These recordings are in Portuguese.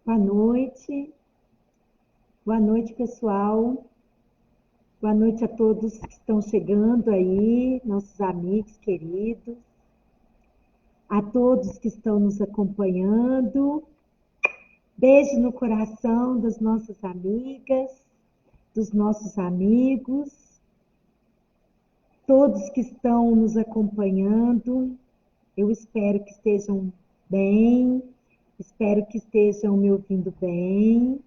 Boa noite, pessoal. Boa noite a todos que estão chegando aí, nossos amigos queridos, a todos que estão nos acompanhando. Beijo no coração das nossas amigas, dos nossos amigos, todos que estão nos acompanhando. Eu espero que estejam bem, espero que estejam me ouvindo bem.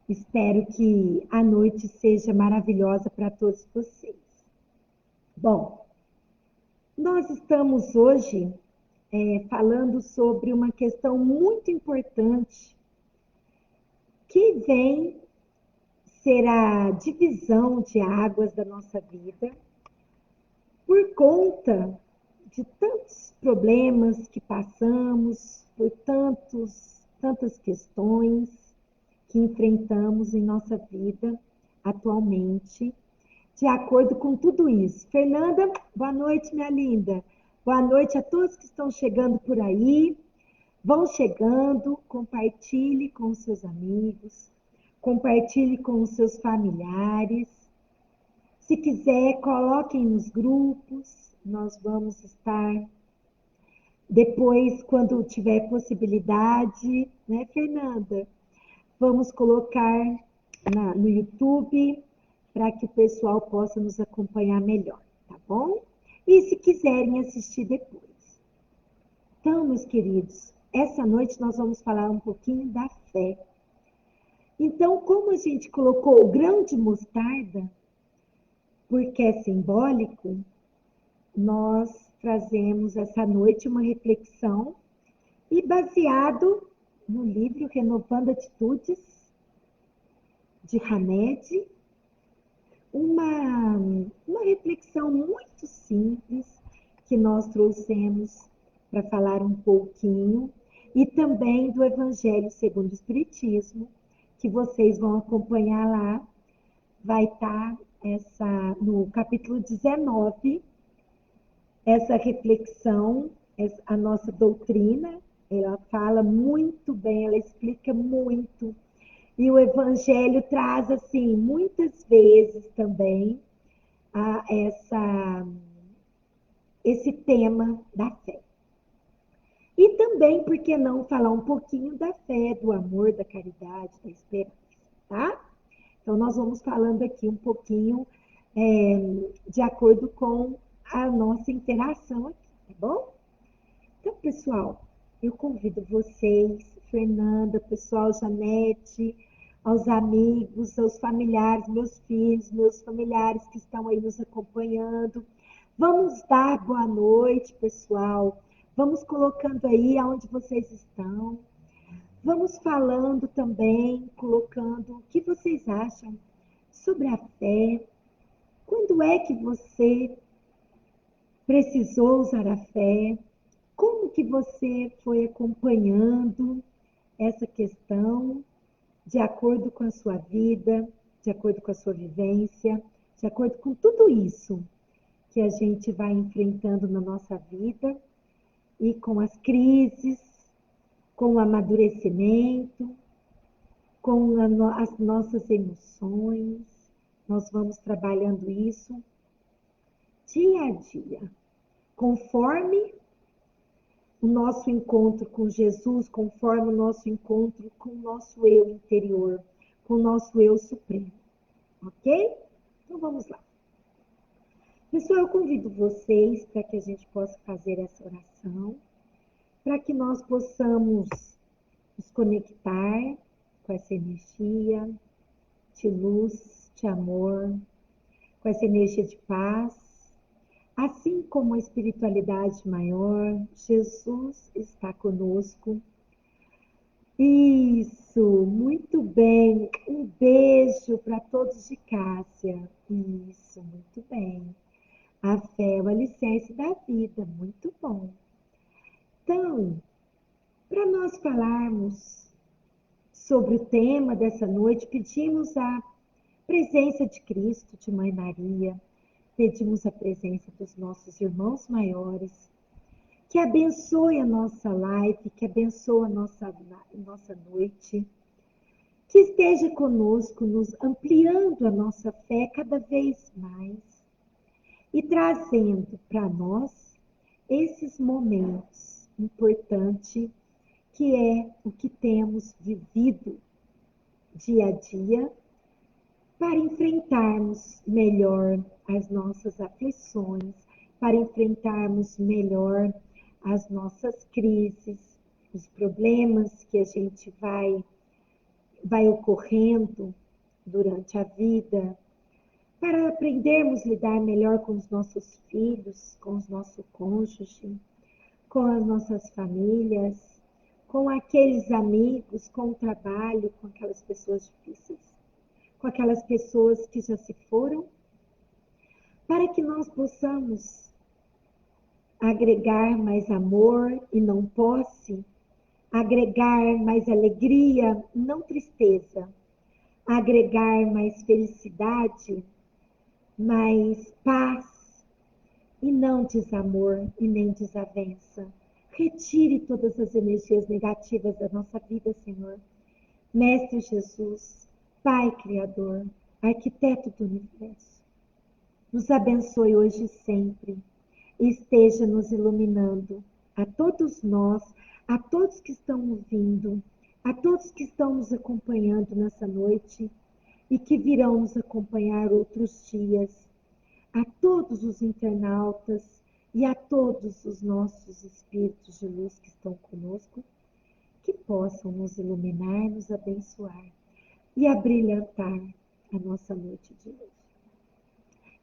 Espero que a noite seja maravilhosa para todos vocês. Bom, nós estamos hoje falando sobre uma questão muito importante que vem ser a divisão de águas da nossa vida por conta de tantos problemas que passamos, por tantas questões que enfrentamos em nossa vida atualmente, de acordo com tudo isso. Fernanda, boa noite, minha linda. Boa noite a todos que estão chegando por aí. Vão chegando, compartilhe com os seus amigos, compartilhe com os seus familiares. Se quiser, coloquem nos grupos. Nós vamos estar depois, quando tiver possibilidade, né, Fernanda? Vamos colocar no YouTube para que o pessoal possa nos acompanhar melhor, tá bom? E se quiserem assistir depois. Então, meus queridos, essa noite nós vamos falar um pouquinho da fé. Então, como a gente colocou o grão de mostarda, porque é simbólico, nós trazemos essa noite uma reflexão e baseado no livro Renovando Atitudes, de Hamed, uma reflexão muito simples que nós trouxemos para falar um pouquinho, e também do Evangelho segundo o Espiritismo, que vocês vão acompanhar lá, vai estar no capítulo 19, essa reflexão, a nossa doutrina, ela fala muito bem, ela explica muito. E o Evangelho traz, assim, muitas vezes também esse tema da fé. E também, por que não falar um pouquinho da fé, do amor, da caridade, da esperança, tá? Então, nós vamos falando aqui um pouquinho de acordo com a nossa interação aqui, tá bom? Então, pessoal, eu convido vocês, Fernanda, pessoal, Janete, aos amigos, aos familiares, meus filhos, meus familiares que estão aí nos acompanhando. Vamos dar boa noite, pessoal. Vamos colocando aí aonde vocês estão. Vamos falando também, colocando o que vocês acham sobre a fé. Quando é que você precisou usar a fé? Como que você foi acompanhando essa questão de acordo com a sua vida, de acordo com a sua vivência, de acordo com tudo isso que a gente vai enfrentando na nossa vida e com as crises, com o amadurecimento, com as nossas emoções. Nós vamos trabalhando isso dia a dia, conforme o nosso encontro com Jesus, conforme o nosso encontro com o nosso eu interior, com o nosso eu supremo. Ok? Então vamos lá. Pessoal, eu convido vocês para que a gente possa fazer essa oração, para que nós possamos nos conectar com essa energia de luz, de amor, com essa energia de paz. Assim como a espiritualidade maior, Jesus está conosco. Isso, muito bem. Um beijo para todos de Cássia. Isso, muito bem. A fé é o alicerce da vida, muito bom. Então, para nós falarmos sobre o tema dessa noite, pedimos a presença de Cristo, de Mãe Maria, pedimos a presença dos nossos irmãos maiores, que abençoe a nossa live, que abençoe a nossa noite, que esteja conosco, nos ampliando a nossa fé cada vez mais e trazendo para nós esses momentos importantes que é o que temos vivido dia a dia para enfrentarmos melhor as nossas aflições, para enfrentarmos melhor as nossas crises, os problemas que a gente vai ocorrendo durante a vida, para aprendermos a lidar melhor com os nossos filhos, com os nossos cônjuges, com as nossas famílias, com aqueles amigos, com o trabalho, com aquelas pessoas difíceis, com aquelas pessoas que já se foram, para que nós possamos agregar mais amor e não posse, agregar mais alegria, não tristeza, agregar mais felicidade, mais paz e não desamor e nem desavença. Retire todas as energias negativas da nossa vida, Senhor. Mestre Jesus, Pai Criador, Arquiteto do Universo, nos abençoe hoje e sempre e esteja nos iluminando a todos nós, a todos que estão ouvindo, a todos que estão nos acompanhando nessa noite e que virão nos acompanhar outros dias, a todos os internautas e a todos os nossos espíritos de luz que estão conosco, que possam nos iluminar, nos abençoar e abrilhantar a nossa noite de hoje.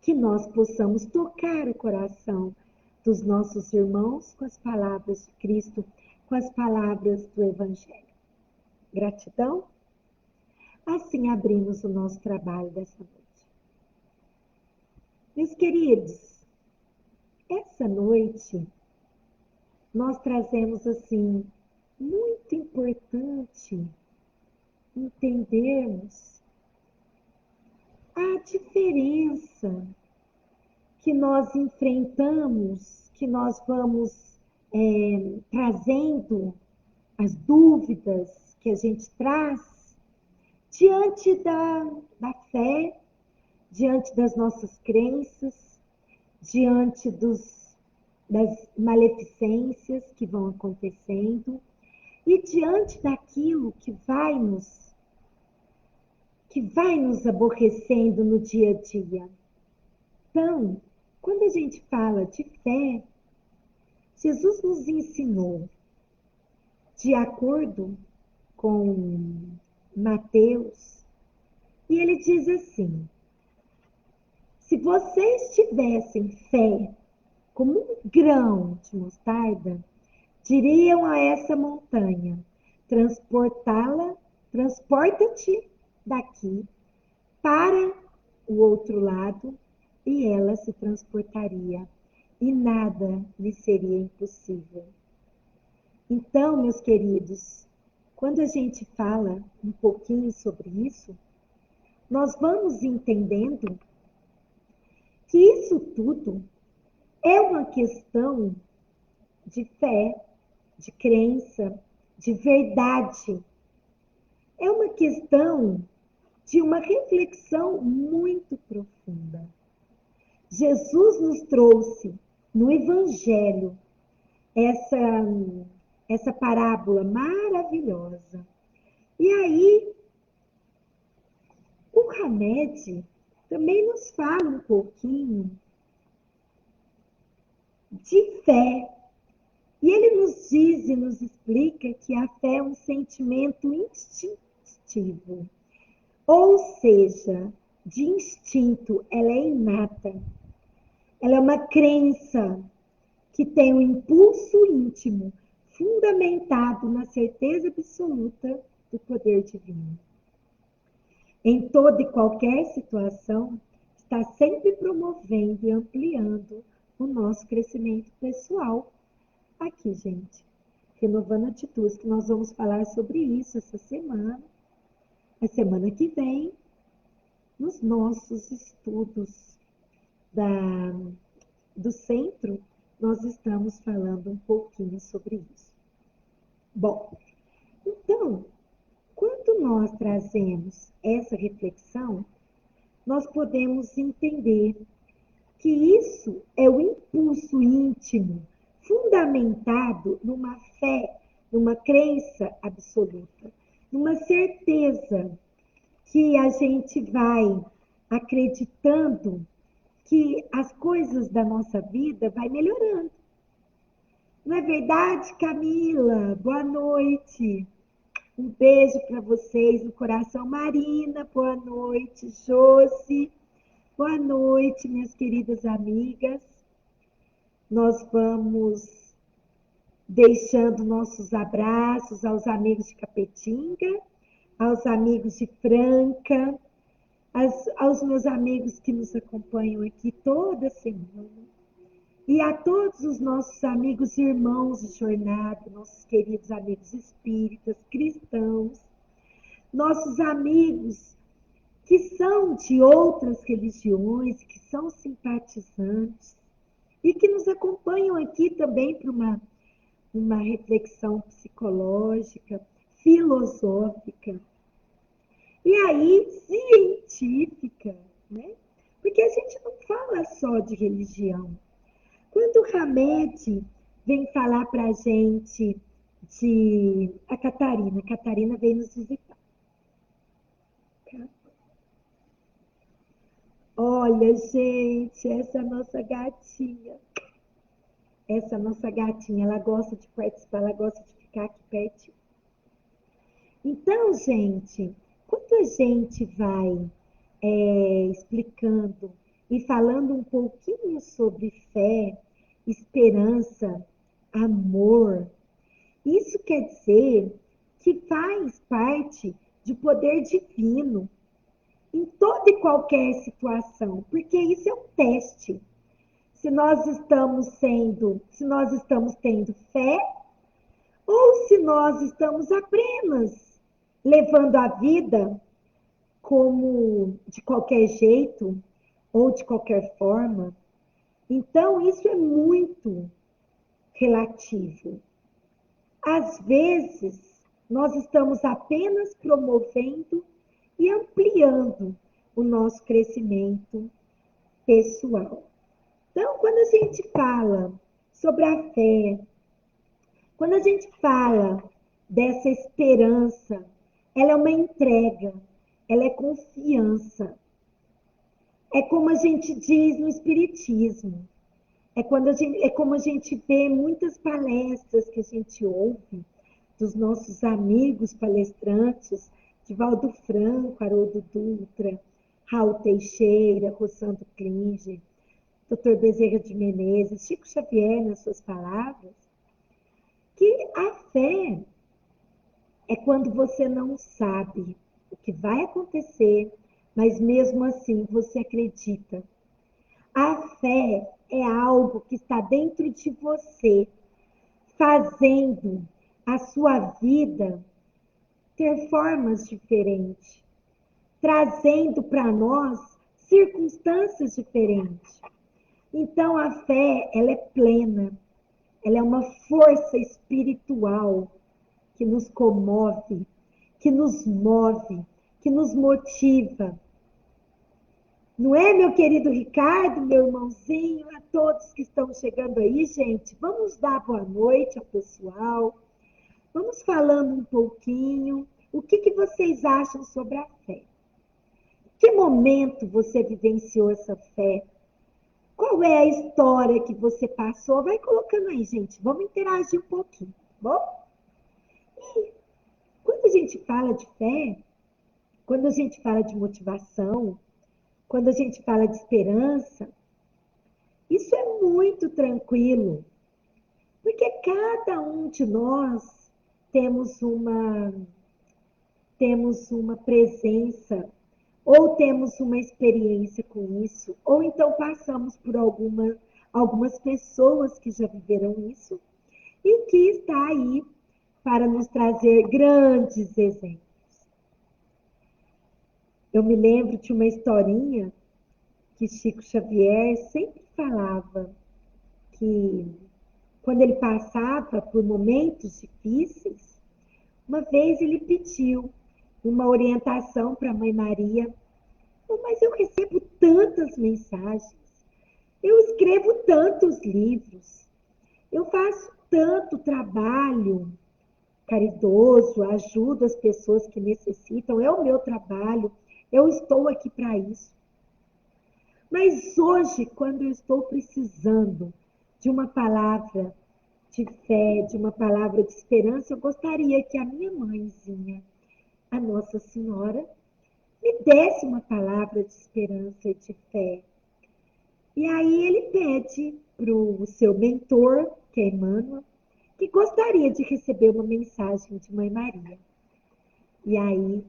Que nós possamos tocar o coração dos nossos irmãos com as palavras de Cristo, com as palavras do Evangelho. Gratidão. Assim abrimos o nosso trabalho dessa noite. Meus queridos, essa noite nós trazemos assim, muito importante entendermos a diferença que nós enfrentamos, que nós vamos trazendo, as dúvidas que a gente traz diante da fé, diante das nossas crenças, diante das maleficências que vão acontecendo e diante daquilo que vai nos aborrecendo no dia a dia. Então, quando a gente fala de fé, Jesus nos ensinou, de acordo com Mateus, e ele diz assim: se vocês tivessem fé como um grão de mostarda, diriam a essa montanha: transporta-te daqui para o outro lado, e ela se transportaria, e nada lhe seria impossível. Então, meus queridos, quando a gente fala um pouquinho sobre isso, nós vamos entendendo que isso tudo é uma questão de fé, de crença, de verdade. É uma questão de uma reflexão muito profunda. Jesus nos trouxe no Evangelho essa parábola maravilhosa. E aí, o Hamed também nos fala um pouquinho de fé. E ele nos diz e nos explica que a fé é um sentimento instintivo. Ou seja, de instinto, ela é inata. Ela é uma crença que tem um impulso íntimo, fundamentado na certeza absoluta do poder divino. Em toda e qualquer situação, está sempre promovendo e ampliando o nosso crescimento pessoal. Aqui, gente, renovando atitudes, que nós vamos falar sobre isso essa semana, a semana que vem, nos nossos estudos do Centro nós estamos falando um pouquinho sobre isso. Bom, então, quando nós trazemos essa reflexão, nós podemos entender que isso é o impulso íntimo, fundamentado numa fé, numa crença absoluta, numa certeza que a gente vai acreditando que as coisas da nossa vida vai melhorando. Não é verdade, Camila? Boa noite. Um beijo para vocês no coração. Marina, boa noite. Josi, boa noite, minhas queridas amigas. Nós vamos deixando nossos abraços aos amigos de Capetinga, aos amigos de Franca, aos meus amigos que nos acompanham aqui toda semana. E a todos os nossos amigos e irmãos de jornada, nossos queridos amigos espíritas, cristãos, nossos amigos que são de outras religiões, que são simpatizantes e que nos acompanham aqui também para uma reflexão psicológica, filosófica e aí científica, né? Porque a gente não fala só de religião. Quando o Hamed vem falar para a gente de... A Catarina veio nos visitar. Tá? Olha, gente, essa nossa gatinha. Essa nossa gatinha, ela gosta de participar, ela gosta de ficar aqui pertinho. Então, gente, quando a gente vai explicando e falando um pouquinho sobre fé, esperança, amor, isso quer dizer que faz parte de poder divino em toda e qualquer situação, porque isso é um teste. Se nós estamos tendo fé ou se nós estamos apenas levando a vida como de qualquer jeito ou de qualquer forma. Então, isso é muito relativo. Às vezes, nós estamos apenas promovendo e ampliando o nosso crescimento pessoal. Então, quando a gente fala sobre a fé, quando a gente fala dessa esperança, ela é uma entrega, ela é confiança. É como a gente diz no Espiritismo. É como a gente vê muitas palestras que a gente ouve dos nossos amigos palestrantes, Divaldo Franco, Haroldo Dutra, Raul Teixeira, Rossandro Klinger, Dr. Bezerra de Menezes, Chico Xavier, nas suas palavras, que a fé é quando você não sabe o que vai acontecer, mas mesmo assim você acredita. A fé é algo que está dentro de você, fazendo a sua vida ter formas diferentes, trazendo para nós circunstâncias diferentes. Então a fé, ela é plena, ela é uma força espiritual que nos comove, que nos move, que nos motiva. Não é, meu querido Ricardo, meu irmãozinho, a todos que estão chegando aí, gente? Vamos dar boa noite ao pessoal. Vamos falando um pouquinho. O que vocês acham sobre a fé? Que momento você vivenciou essa fé? Qual é a história que você passou? Vai colocando aí, gente. Vamos interagir um pouquinho, tá bom? E quando a gente fala de fé, quando a gente fala de motivação, quando a gente fala de esperança, isso é muito tranquilo, porque cada um de nós temos uma presença, ou temos uma experiência com isso, ou então passamos por algumas pessoas que já viveram isso e que está aí para nos trazer grandes exemplos. Eu me lembro de uma historinha que Chico Xavier sempre falava. que quando ele passava por momentos difíceis, uma vez ele pediu uma orientação para a Mãe Maria. Mas eu recebo tantas mensagens, eu escrevo tantos livros, eu faço tanto trabalho caridoso, ajudo as pessoas que necessitam, é o meu trabalho, eu estou aqui para isso. Mas hoje, quando eu estou precisando de uma palavra de fé, de uma palavra de esperança, eu gostaria que a minha mãezinha, a Nossa Senhora, me desse uma palavra de esperança e de fé. E aí ele pede para o seu mentor, que é Emmanuel, que gostaria de receber uma mensagem de Mãe Maria. E aí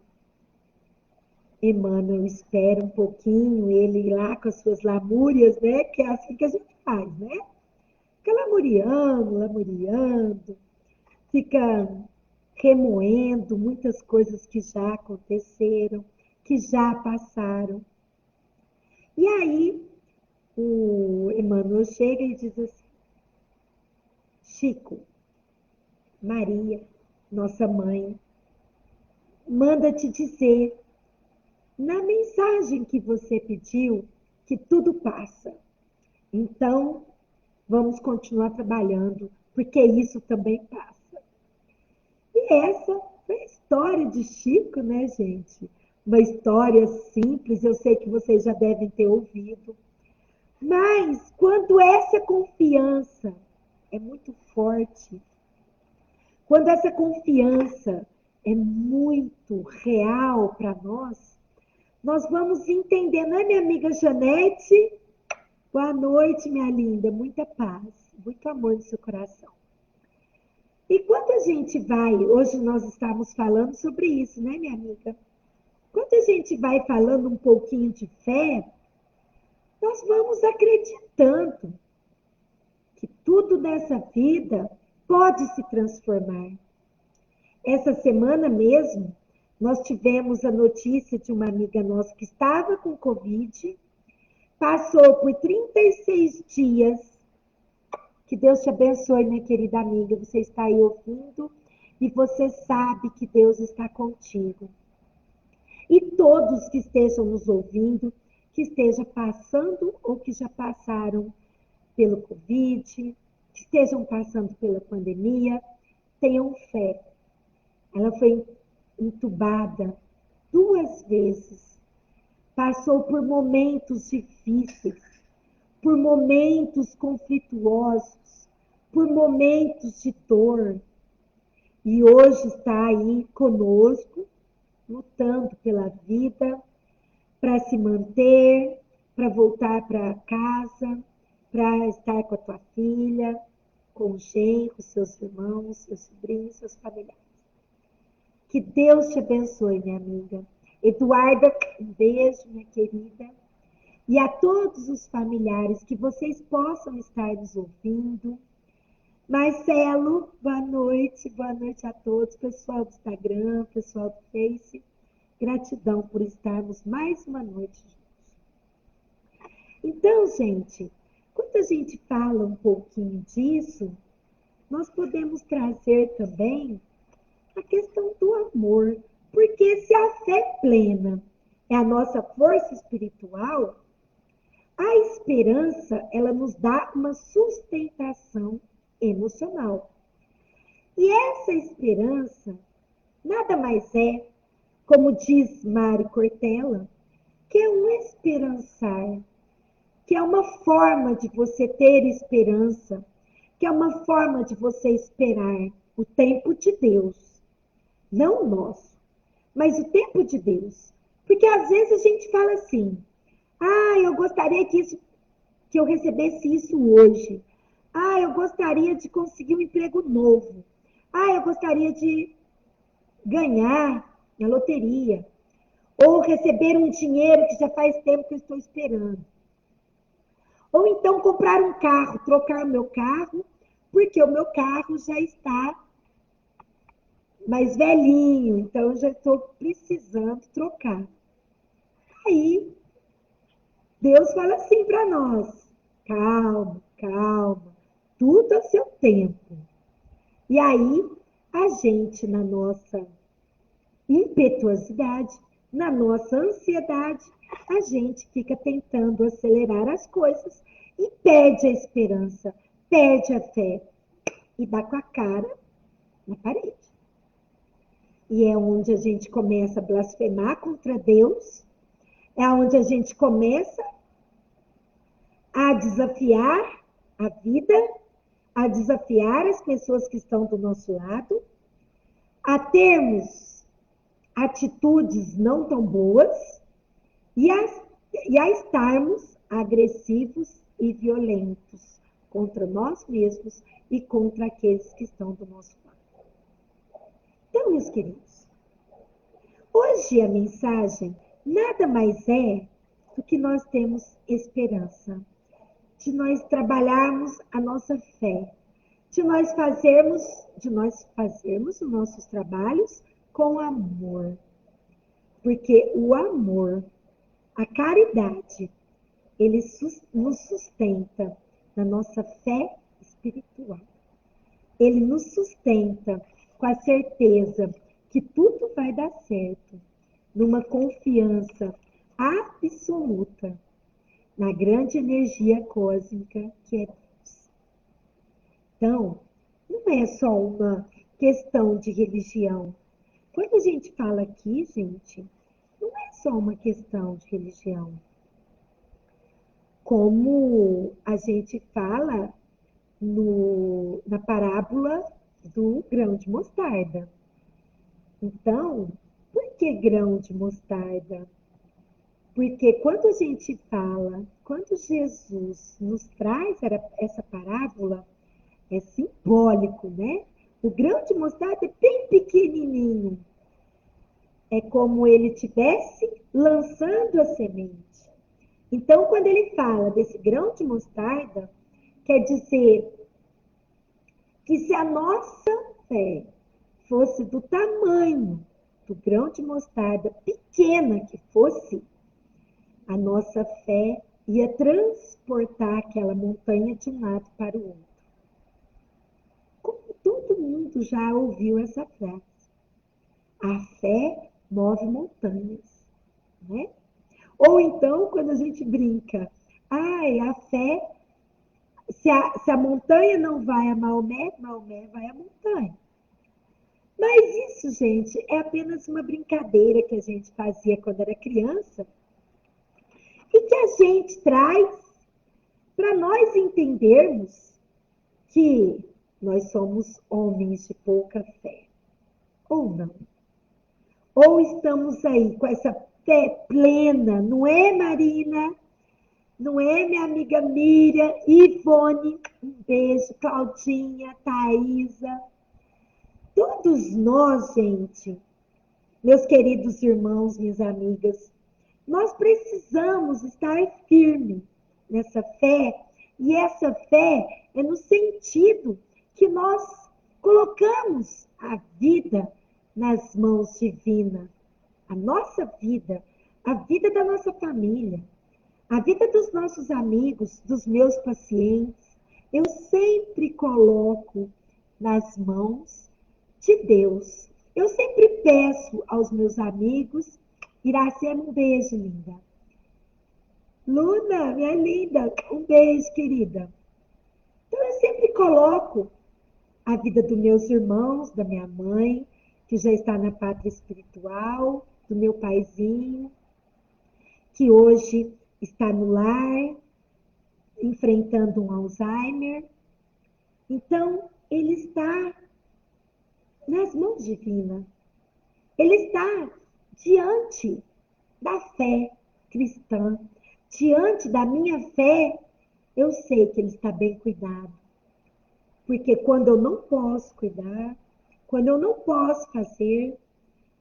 Emmanuel espera um pouquinho, ele lá com as suas lamúrias, né? Que é assim que a gente faz, né? Fica lamuriando, lamuriando, fica remoendo muitas coisas que já aconteceram, que já passaram. E aí o Emmanuel chega e diz assim: Chico, Maria, nossa mãe, manda te dizer, na mensagem que você pediu, que tudo passa. Então, vamos continuar trabalhando, porque isso também passa. E essa foi a história de Chico, né, gente? Uma história simples, eu sei que vocês já devem ter ouvido. Mas, quando essa confiança é muito forte, quando essa confiança é muito real para nós, nós vamos entender, não é, minha amiga Janete? Boa noite, minha linda, muita paz, muito amor no seu coração. E quando a gente vai, hoje nós estamos falando sobre isso, né, minha amiga? Quando a gente vai falando um pouquinho de fé, nós vamos acreditando que tudo nessa vida pode se transformar. Essa semana mesmo, nós tivemos a notícia de uma amiga nossa que estava com Covid, passou por 36 dias. Que Deus te abençoe, minha querida amiga. Você está aí ouvindo e você sabe que Deus está contigo. E todos que estejam nos ouvindo, que estejam passando ou que já passaram pelo Covid, que estejam passando pela pandemia, tenham fé. Ela foi entubada 2 vezes, passou por momentos difíceis, por momentos conflituosos, por momentos de dor. E hoje está aí conosco, lutando pela vida, para se manter, para voltar para casa, para estar com a tua filha, com o genro, seus irmãos, seus sobrinhos, seus familiares. Que Deus te abençoe, minha amiga. Eduarda, um beijo, minha querida. E a todos os familiares que vocês possam estar nos ouvindo. Marcelo, boa noite a todos, pessoal do Instagram, pessoal do Face. Gratidão por estarmos mais uma noite juntos. Então, gente, quando a gente fala um pouquinho disso, nós podemos trazer também a questão do amor. Porque se a fé plena é a nossa força espiritual, a esperança, ela nos dá uma sustentação emocional. E essa esperança nada mais é, como diz Mari Cortella, que é um esperançar, que é uma forma de você ter esperança, que é uma forma de você esperar o tempo de Deus, não o nosso, mas o tempo de Deus. Porque às vezes a gente fala assim: ah, eu gostaria que eu recebesse isso hoje. Ah, eu gostaria de conseguir um emprego novo. Ah, eu gostaria de ganhar na loteria. Ou receber um dinheiro que já faz tempo que eu estou esperando. Ou então comprar um carro, trocar o meu carro, porque o meu carro já está mais velhinho, então eu já estou precisando trocar. Aí Deus fala assim para nós: calma, calma. tudo a seu tempo. E aí, a gente, na nossa impetuosidade, na nossa ansiedade, a gente fica tentando acelerar as coisas e perde a esperança, perde a fé e dá com a cara na parede. E é onde a gente começa a blasfemar contra Deus, é onde a gente começa a desafiar a vida, a desafiar as pessoas que estão do nosso lado, a termos atitudes não tão boas e a estarmos agressivos e violentos contra nós mesmos e contra aqueles que estão do nosso lado. Então, meus queridos, hoje a mensagem nada mais é do que nós temos esperança, de nós trabalharmos a nossa fé, de nós fazermos os nossos trabalhos com amor. Porque o amor, a caridade, ele nos sustenta na nossa fé espiritual. Ele nos sustenta com a certeza que tudo vai dar certo, numa confiança absoluta na grande energia cósmica que é Deus. Então, não é só uma questão de religião. Quando a gente fala aqui, gente, não é só uma questão de religião. Como a gente fala na parábola do grão de mostarda. Então, por que grão de mostarda? Porque quando a gente fala, quando Jesus nos traz essa parábola, é simbólico, né? O grão de mostarda é bem pequenininho. É como ele estivesse lançando a semente. Então, quando ele fala desse grão de mostarda, quer dizer que se a nossa fé fosse do tamanho do grão de mostarda, pequena que fosse, a nossa fé ia transportar aquela montanha de um lado para o outro. Como todo mundo já ouviu essa frase. A fé move montanhas, né? Ou então, quando a gente brinca, a fé, se a montanha não vai a Maomé, Maomé vai a montanha. Mas isso, gente, é apenas uma brincadeira que a gente fazia quando era criança e que a gente traz para nós entendermos que nós somos homens de pouca fé. Ou não. Ou estamos aí com essa fé plena, não é, Marina? Não é, minha amiga Miriam, Ivone, um beijo, Claudinha, Thaisa. Todos nós, gente, meus queridos irmãos, minhas amigas, nós precisamos estar firme nessa fé, e essa fé é no sentido que nós colocamos a vida nas mãos divinas, a nossa vida, a vida da nossa família, a vida dos nossos amigos, dos meus pacientes, eu sempre coloco nas mãos de Deus. Eu sempre peço aos meus amigos, Iracema, um beijo, linda. Luna, minha linda, um beijo, querida. Então, eu sempre coloco a vida dos meus irmãos, da minha mãe, que já está na pátria espiritual, do meu paizinho, que hoje está no lar, enfrentando um Alzheimer. Então, ele está nas mãos divinas. Ele está diante da fé cristã, diante da minha fé, eu sei que ele está bem cuidado. Porque quando eu não posso cuidar, quando eu não posso fazer,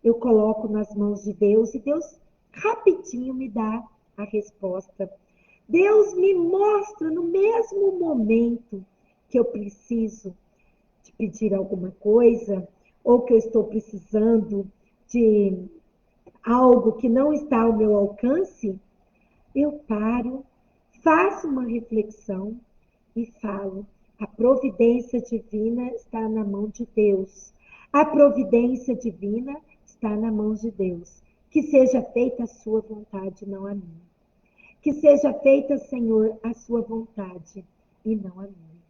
eu coloco nas mãos de Deus e Deus rapidinho me dá a resposta. Deus me mostra no mesmo momento que eu preciso de pedir alguma coisa, ou que eu estou precisando de algo que não está ao meu alcance, eu paro, faço uma reflexão e falo, A providência divina está na mão de Deus. A providência divina está na mão de Deus. Que seja feita a sua vontade, não a minha. Que seja feita, Senhor, a sua vontade e não a minha.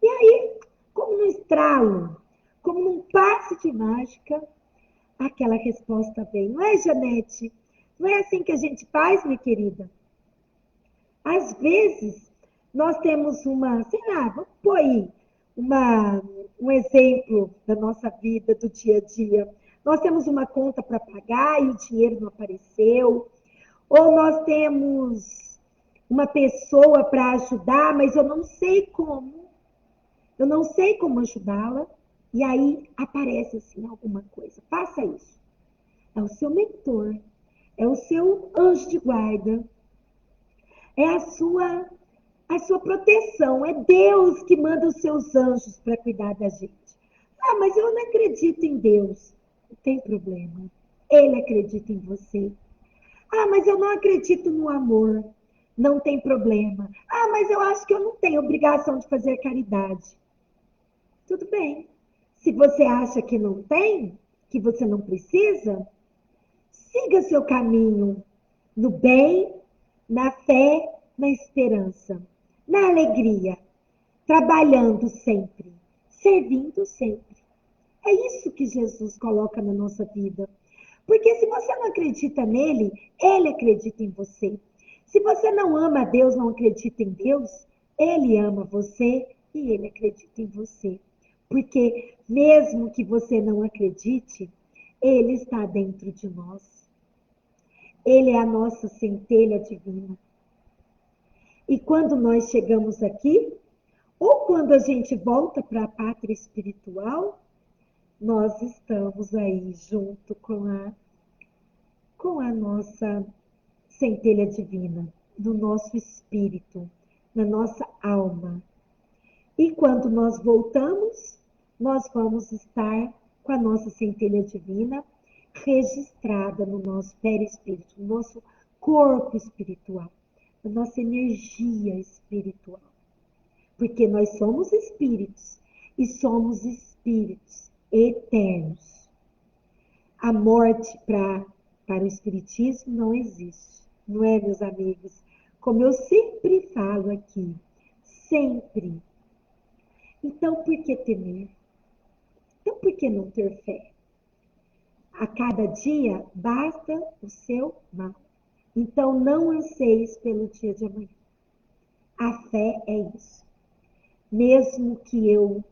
E aí, como num estralo, como num passe de mágica, aquela resposta vem. Não é, Janete? Não é assim que a gente faz, minha querida? Às vezes, nós temos sei lá, vamos pôr aí um exemplo da nossa vida, do dia a dia. Nós temos uma conta para pagar e o dinheiro não apareceu. Ou nós temos uma pessoa para ajudar, mas eu não sei como. Eu não sei como ajudá-la. E aí aparece assim alguma coisa. Faça isso. É o seu mentor, é o seu anjo de guarda, é a sua proteção. É Deus que manda os seus anjos para cuidar da gente. Ah, mas eu não acredito em Deus. Não tem problema. Ele acredita em você. Ah, mas eu não acredito no amor. Não tem problema. Ah, mas eu acho que eu não tenho obrigação de fazer caridade. Tudo bem. Se você acha que não tem, que você não precisa, siga seu caminho no bem, na fé, na esperança, na alegria, trabalhando sempre, servindo sempre. É isso que Jesus coloca na nossa vida. Porque se você não acredita nele, ele acredita em você. Se você não ama a Deus, não acredita em Deus, ele ama você e ele acredita em você. Porque mesmo que você não acredite, ele está dentro de nós. Ele é a nossa centelha divina. E quando nós chegamos aqui, ou quando a gente volta para a pátria espiritual, nós estamos aí junto com a nossa centelha divina, do nosso espírito, na nossa alma. E quando nós voltamos, nós vamos estar com a nossa centelha divina registrada no nosso perispírito, no nosso corpo espiritual, na nossa energia espiritual. Porque nós somos espíritos e somos espíritos eternos. A morte para o espiritismo não existe, não é, meus amigos? Como eu sempre falo aqui, sempre. Então, por que temer? Então, por que não ter fé? A cada dia basta o seu mal. Então, não anseis pelo dia de amanhã. A fé é isso. Mesmo que eu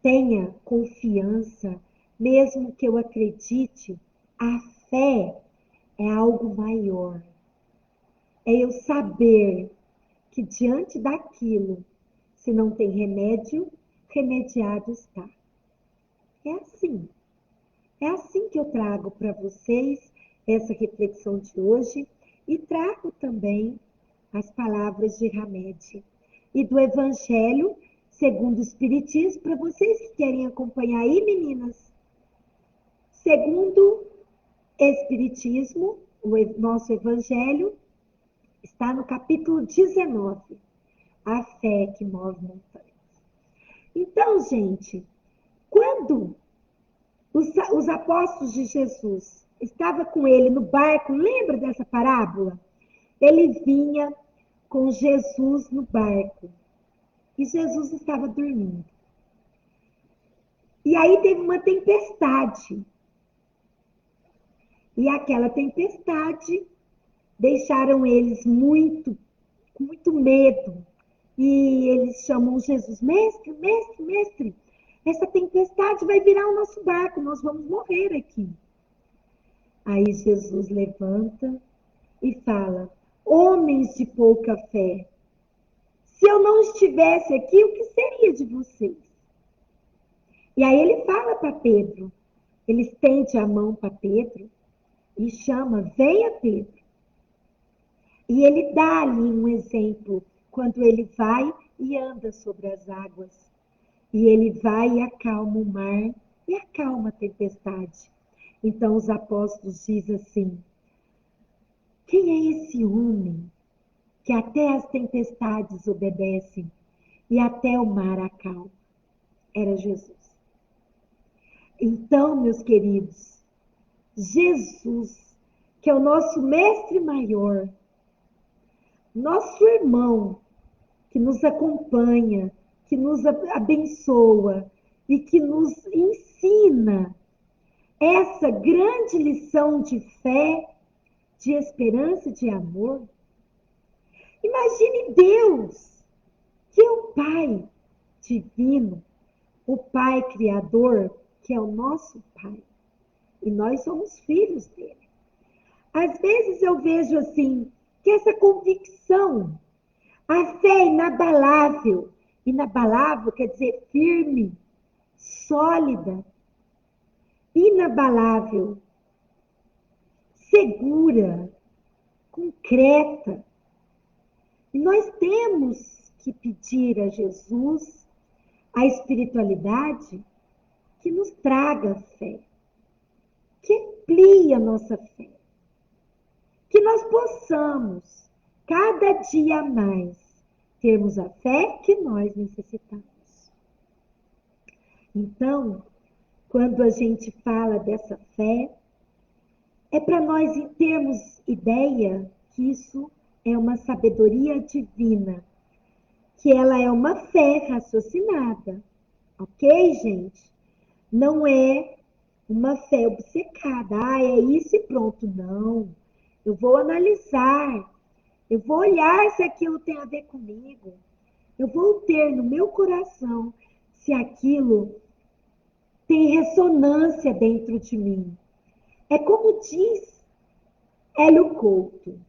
tenha confiança, mesmo que eu acredite, a fé é algo maior. É eu saber que diante daquilo, se não tem remédio, remediado está. É assim. É assim que eu trago para vocês essa reflexão de hoje e trago também as palavras de Hamed e do Evangelho segundo o Espiritismo, para vocês que querem acompanhar aí, meninas. Segundo Espiritismo, o nosso Evangelho está no capítulo 19, a fé que move montanhas. Então, gente, quando os apóstolos de Jesus estavam com ele no barco, lembra dessa parábola? Ele vinha com Jesus no barco e Jesus estava dormindo. E aí teve uma tempestade. E aquela tempestade deixaram eles com muito medo. E eles chamam Jesus, mestre, mestre, mestre, essa tempestade vai virar o nosso barco, nós vamos morrer aqui. Aí Jesus levanta e fala, homens de pouca fé, se eu não estivesse aqui, o que seria de vocês? E aí ele fala para Pedro, ele estende a mão para Pedro e chama, venha Pedro. E ele dá ali um exemplo, quando ele vai e anda sobre as águas. E ele vai e acalma o mar e acalma a tempestade. Então os apóstolos dizem assim, quem é esse homem que até as tempestades obedecem? e até o mar acalma. Era Jesus. Então, meus queridos, Jesus, que é o nosso mestre maior, nosso irmão, que nos acompanha, que nos abençoa e que nos ensina essa grande lição de fé, de esperança, de amor. Imagine Deus, que é o Pai divino, o Pai criador, que é o nosso Pai. E nós somos filhos dele. Às vezes eu vejo assim, que essa convicção, a fé inabalável, inabalável quer dizer firme, sólida, inabalável, segura, concreta. E nós temos que pedir a Jesus, a espiritualidade, que nos traga fé, que amplie a nossa fé, que nós possamos, cada dia mais, termos a fé que nós necessitamos. Então, quando a gente fala dessa fé, é para nós termos ideia que isso é uma sabedoria divina, que ela é uma fé raciocinada, ok, gente? Não é uma fé obcecada, é isso e pronto, não. Eu vou analisar, eu vou olhar se aquilo tem a ver comigo, eu vou ter no meu coração se aquilo tem ressonância dentro de mim. É como diz Hélio Couto,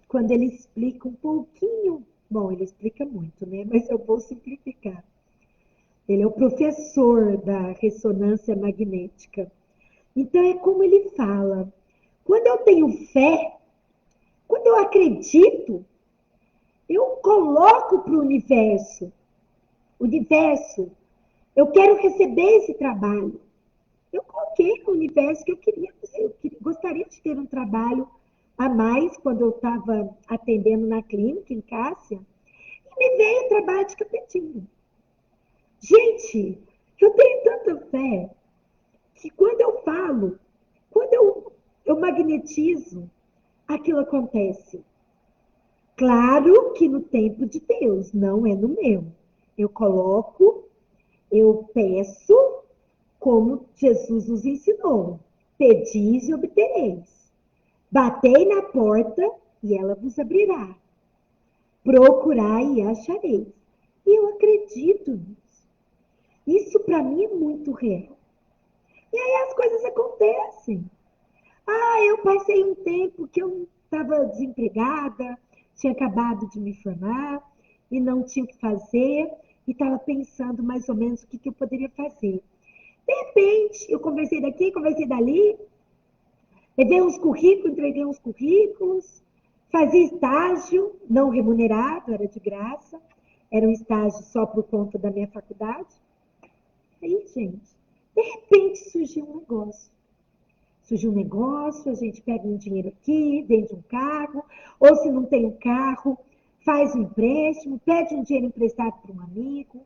quando ele explica um pouquinho, bom, ele explica muito, né? Mas eu vou simplificar. Ele é o professor da ressonância magnética. Então é como ele fala, quando eu tenho fé, quando eu acredito, eu coloco para o universo, eu quero receber esse trabalho. Eu coloquei no universo que gostaria de ter um trabalho a mais quando eu estava atendendo na clínica, em Cássia, e me veio o trabalho de capetinho. Gente, eu tenho tanta fé que quando eu falo, quando eu magnetizo, aquilo acontece. Claro que no tempo de Deus, não é no meu. Eu coloco, eu peço, como Jesus nos ensinou. Pedis e obtereis. Batei na porta e ela vos abrirá. Procurai e achareis. E eu acredito nisso. Isso para mim é muito real. E aí as coisas acontecem. Eu passei um tempo que eu estava desempregada, tinha acabado de me formar e não tinha o que fazer e estava pensando mais ou menos o que eu poderia fazer. De repente, eu conversei daqui, conversei dali, levei uns currículos, entreguei uns currículos, fazia estágio, não remunerado, era de graça, era um estágio só por conta da minha faculdade. Aí, gente, de repente surgiu um negócio. Surgiu um negócio, a gente pega um dinheiro aqui, vende um carro, ou se não tem um carro, faz um empréstimo, pede um dinheiro emprestado para um amigo,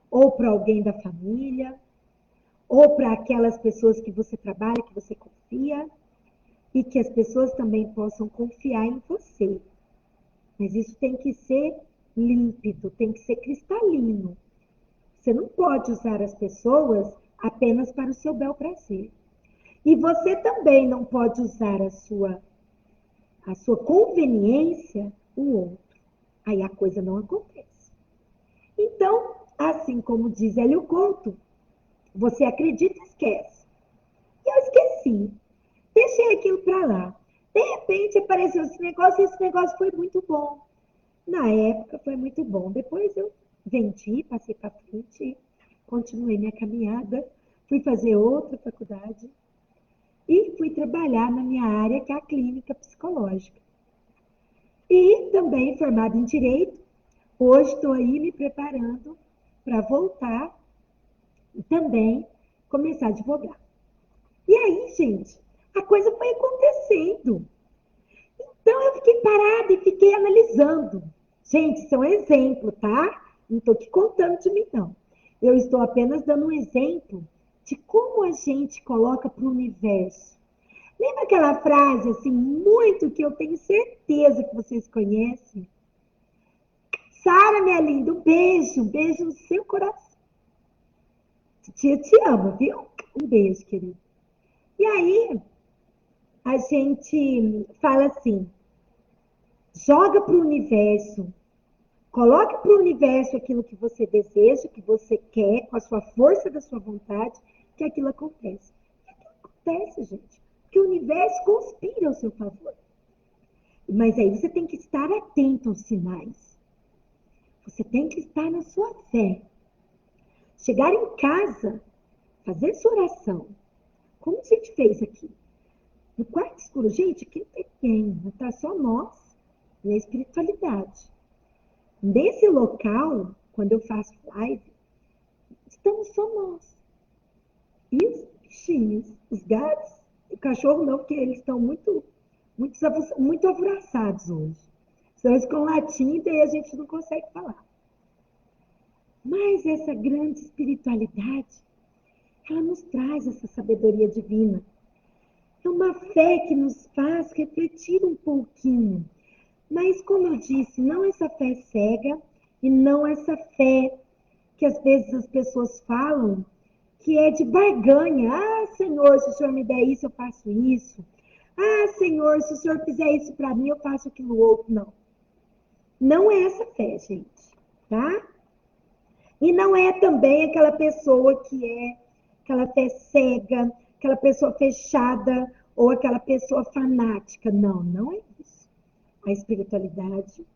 ou para alguém da família, ou para aquelas pessoas que você trabalha, que você confia, e que as pessoas também possam confiar em você. Mas isso tem que ser límpido, tem que ser cristalino. Você não pode usar as pessoas apenas para o seu bel prazer. E você também não pode usar a sua conveniência o outro. Aí a coisa não acontece. Então, assim como diz Hélio Couto, você acredita e esquece. E eu esqueci. Deixei aquilo para lá. De repente apareceu esse negócio e esse negócio foi muito bom. Na época foi muito bom. Depois eu vendi, passei para frente, continuei minha caminhada, fui fazer outra faculdade e fui trabalhar na minha área, que é a clínica psicológica. E também formada em Direito, hoje estou aí me preparando para voltar e também começar a advogar. E aí, gente, a coisa foi acontecendo. Então eu fiquei parada e fiquei analisando. Gente, isso é um exemplo, tá? Não estou aqui contando de mim, não. Eu estou apenas dando um exemplo de como a gente coloca para o universo. Lembra aquela frase, assim, muito que eu tenho certeza que vocês conhecem? Sara, minha linda, um beijo no seu coração. Tia te amo, viu? Um beijo, querido. E aí, a gente fala assim, joga para o universo, coloque para o universo aquilo que você deseja, que você quer, com a sua força da sua vontade, que aquilo acontece. E aquilo acontece, gente. Porque o universo conspira ao seu favor. Mas aí você tem que estar atento aos sinais. Você tem que estar na sua fé. Chegar em casa, fazer sua oração, como a gente fez aqui. No quarto escuro, gente, aqui não tem ninguém, está só nós e a espiritualidade. Nesse local, quando eu faço live, estamos só nós. E os bichinhos, os gatos, o cachorro não, porque eles estão muito alvoroçados hoje. Senão eles ficam latindo e a gente não consegue falar. Mas essa grande espiritualidade, ela nos traz essa sabedoria divina. É uma fé que nos faz refletir um pouquinho. Mas, como eu disse, não essa fé cega e não essa fé que às vezes as pessoas falam que é de barganha. Ah, Senhor, se o Senhor me der isso, eu faço isso. Ah, Senhor, se o Senhor fizer isso para mim, eu faço aquilo outro. Não. Não é essa fé, gente, tá? E não é também aquela pessoa que é aquela fé cega, aquela pessoa fechada ou aquela pessoa fanática. Não, não é isso. A espiritualidade,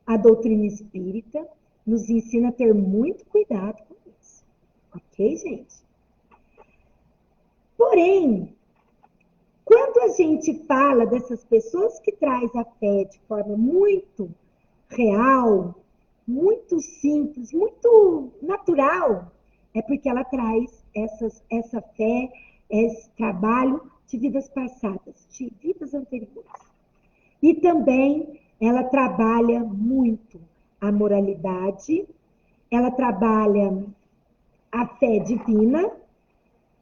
a doutrina espírita, nos ensina a ter muito cuidado com isso. Ok, gente? Porém, quando a gente fala dessas pessoas que traz a fé de forma muito real, muito simples, muito natural, é porque ela traz essa fé, esse trabalho de vidas passadas, de vidas anteriores. E também ela trabalha muito a moralidade, ela trabalha a fé divina,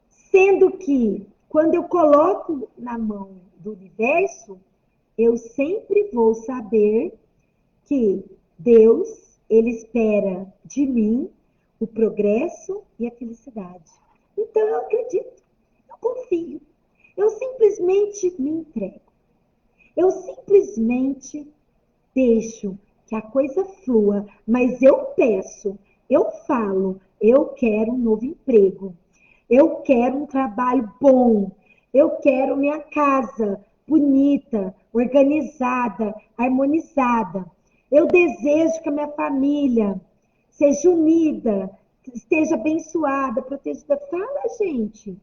sendo que quando eu coloco na mão do universo, eu sempre vou saber que Deus, ele espera de mim o progresso e a felicidade. Então eu acredito, eu confio, eu simplesmente me entrego. Eu simplesmente deixo que a coisa flua, mas eu peço, eu falo, eu quero um novo emprego, eu quero um trabalho bom, eu quero minha casa bonita, organizada, harmonizada. Eu desejo que a minha família seja unida, esteja abençoada, protegida. Fala, gente.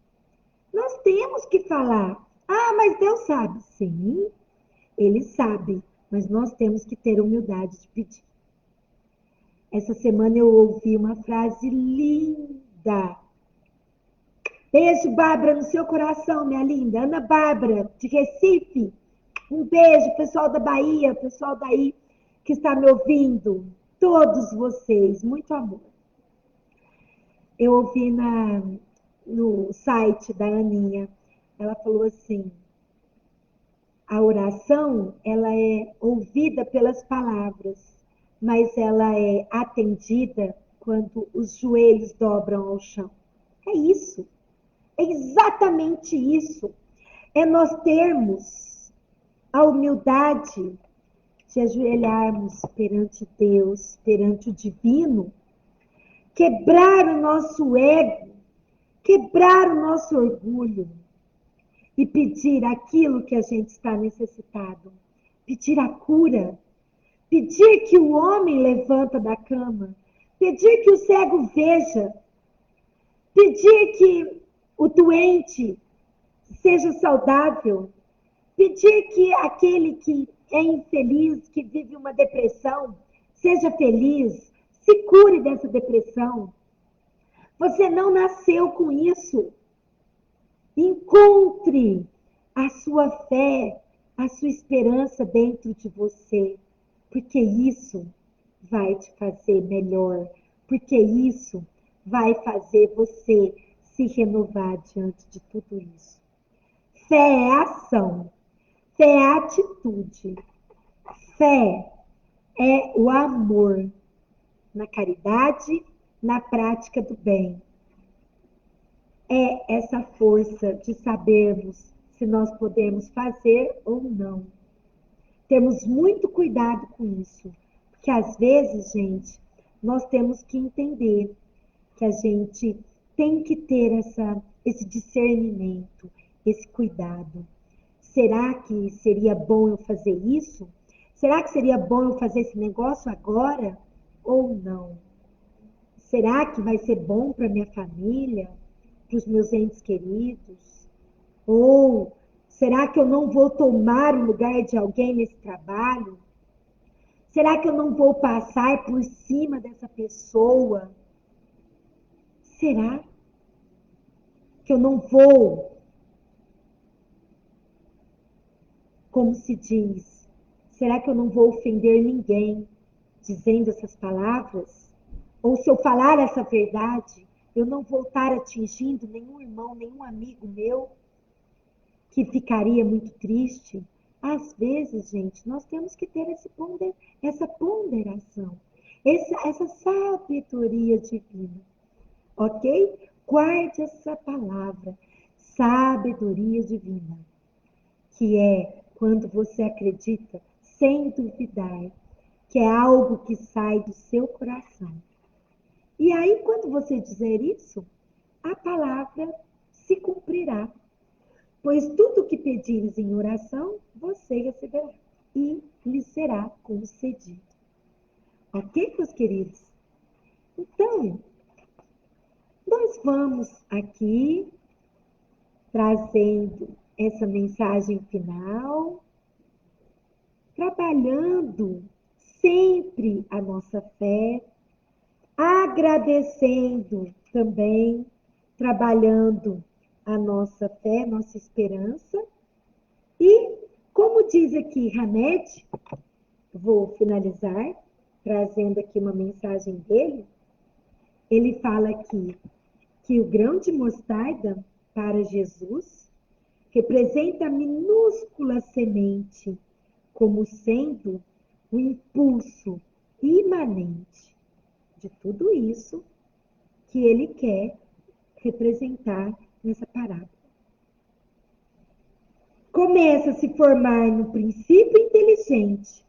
Nós temos que falar. Ah, mas Deus sabe. Sim, ele sabe, mas nós temos que ter humildade de pedir. Essa semana eu ouvi uma frase linda. Beijo, Bárbara, no seu coração, minha linda. Ana Bárbara, de Recife. Um beijo, pessoal da Bahia, pessoal daí que está me ouvindo. Todos vocês, muito amor. Eu ouvi no site da Aninha, ela falou assim, a oração, ela é ouvida pelas palavras, mas ela é atendida quando os joelhos dobram ao chão. É isso. É exatamente isso. É nós termos a humildade de ajoelharmos perante Deus, perante o divino, quebrar o nosso ego, quebrar o nosso orgulho e pedir aquilo que a gente está necessitado. Pedir a cura, pedir que o homem levanta da cama, pedir que o cego veja, pedir que o doente seja saudável, pedir que aquele que é infeliz, que vive uma depressão, seja feliz, se cure dessa depressão. Você não nasceu com isso. Encontre a sua fé, a sua esperança dentro de você, porque isso vai te fazer melhor, porque isso vai fazer você se renovar diante de tudo isso. Fé é ação, fé é atitude, fé é o amor na caridade, na prática do bem. É essa força de sabermos se nós podemos fazer ou não. Temos muito cuidado com isso, porque às vezes, gente, nós temos que entender que a gente tem que ter esse discernimento, esse cuidado. Será que seria bom eu fazer isso? Será que seria bom eu fazer esse negócio agora ou não? Será que vai ser bom para minha família, para os meus entes queridos? Ou será que eu não vou tomar o lugar de alguém nesse trabalho? Será que eu não vou passar por cima dessa pessoa? Será que eu não vou, como se diz, será que eu não vou ofender ninguém dizendo essas palavras? Ou se eu falar essa verdade, eu não vou estar atingindo nenhum irmão, nenhum amigo meu que ficaria muito triste? Às vezes, gente, nós temos que ter essa ponderação, essa sabedoria divina, ok? Guarde essa palavra, sabedoria divina, que é quando você acredita sem duvidar, que é algo que sai do seu coração. E aí, quando você dizer isso, a palavra se cumprirá. Pois tudo que pedires em oração, você receberá e lhe será concedido. Ok, meus queridos? Então, nós vamos aqui trazendo essa mensagem final, trabalhando sempre a nossa fé, agradecendo também, trabalhando a nossa fé, nossa esperança. E, como diz aqui Hamed, vou finalizar trazendo aqui uma mensagem dele. Ele fala aqui que o grão de mostarda para Jesus representa a minúscula semente, como sendo o impulso imanente de tudo isso que ele quer representar nessa parábola. Começa a se formar no princípio inteligente,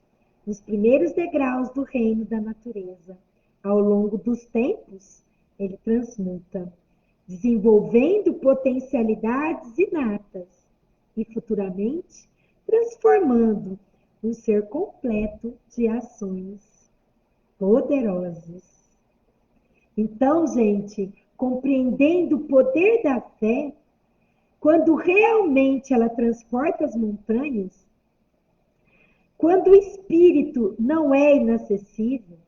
nos primeiros degraus do reino da natureza. Ao longo dos tempos, ele transmuta, desenvolvendo potencialidades inatas e futuramente transformando um ser completo de ações poderosas. Então, gente, compreendendo o poder da fé, quando realmente ela transporta as montanhas, quando o espírito não é inacessível,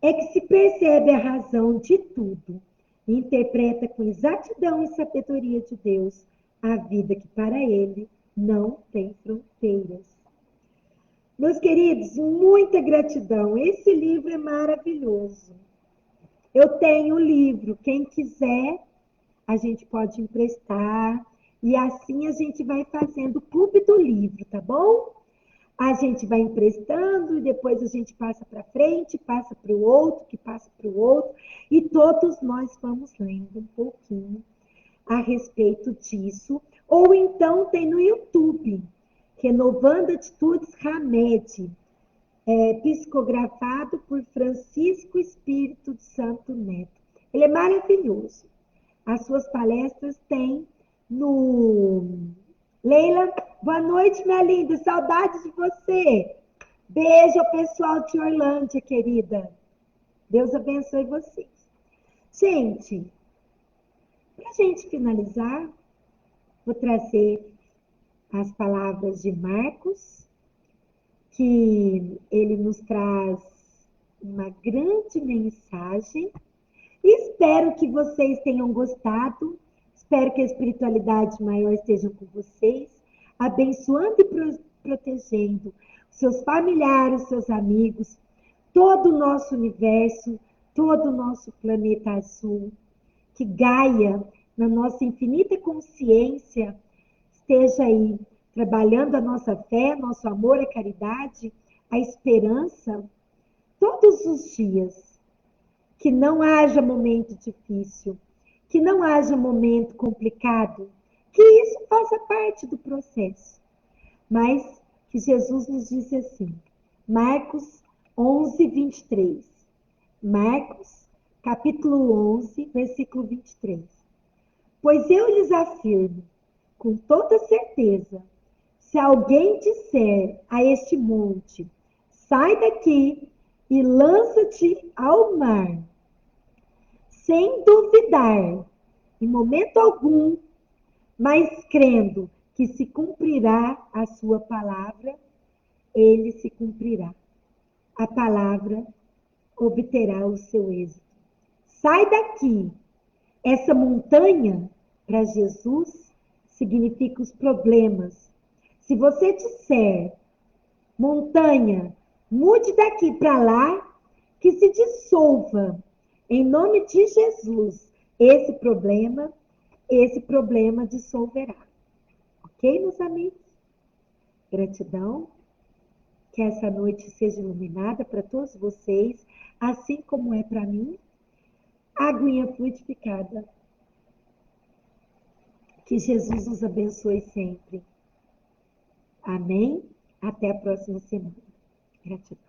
é que se percebe a razão de tudo e interpreta com exatidão e sabedoria de Deus a vida que para ele não tem fronteiras. Meus queridos, muita gratidão. Esse livro é maravilhoso. Eu tenho o livro, quem quiser, a gente pode emprestar. E assim a gente vai fazendo o clube do livro, tá bom? A gente vai emprestando e depois a gente passa para frente, passa para o outro, que passa para o outro. E todos nós vamos lendo um pouquinho a respeito disso. Ou então tem no YouTube, Renovando Atitudes Hamed, psicografado por Francisco Espírito de Santo Neto. Ele é maravilhoso. As suas palestras tem no... Leila, boa noite, minha linda. Saudades de você. Beijo ao pessoal de Orlândia, querida. Deus abençoe vocês. Gente, para a gente finalizar, vou trazer as palavras de Marcos, que ele nos traz uma grande mensagem. Espero que vocês tenham gostado. Espero que a espiritualidade maior esteja com vocês, abençoando e protegendo seus familiares, seus amigos, todo o nosso universo, todo o nosso planeta azul, que Gaia, na nossa infinita consciência, esteja aí trabalhando a nossa fé, nosso amor, a caridade, a esperança, todos os dias. Que não haja momento difícil, que não haja momento complicado, que isso faça parte do processo. Mas que Jesus nos disse assim, Marcos 11, 23. Marcos, capítulo 11, versículo 23. Pois eu lhes afirmo, com toda certeza, se alguém disser a este monte, sai daqui e lança-te ao mar, sem duvidar, em momento algum, mas crendo que se cumprirá a sua palavra, ele se cumprirá. A palavra obterá o seu êxito. Sai daqui. Essa montanha, para Jesus, significa os problemas. Se você disser, montanha, mude daqui para lá, que se dissolva, em nome de Jesus, esse problema dissolverá. Ok, meus amigos? Gratidão. Que essa noite seja iluminada para todos vocês, assim como é para mim. Aguinha fluidificada. Que Jesus nos abençoe sempre. Amém? Até a próxima semana. Gratidão.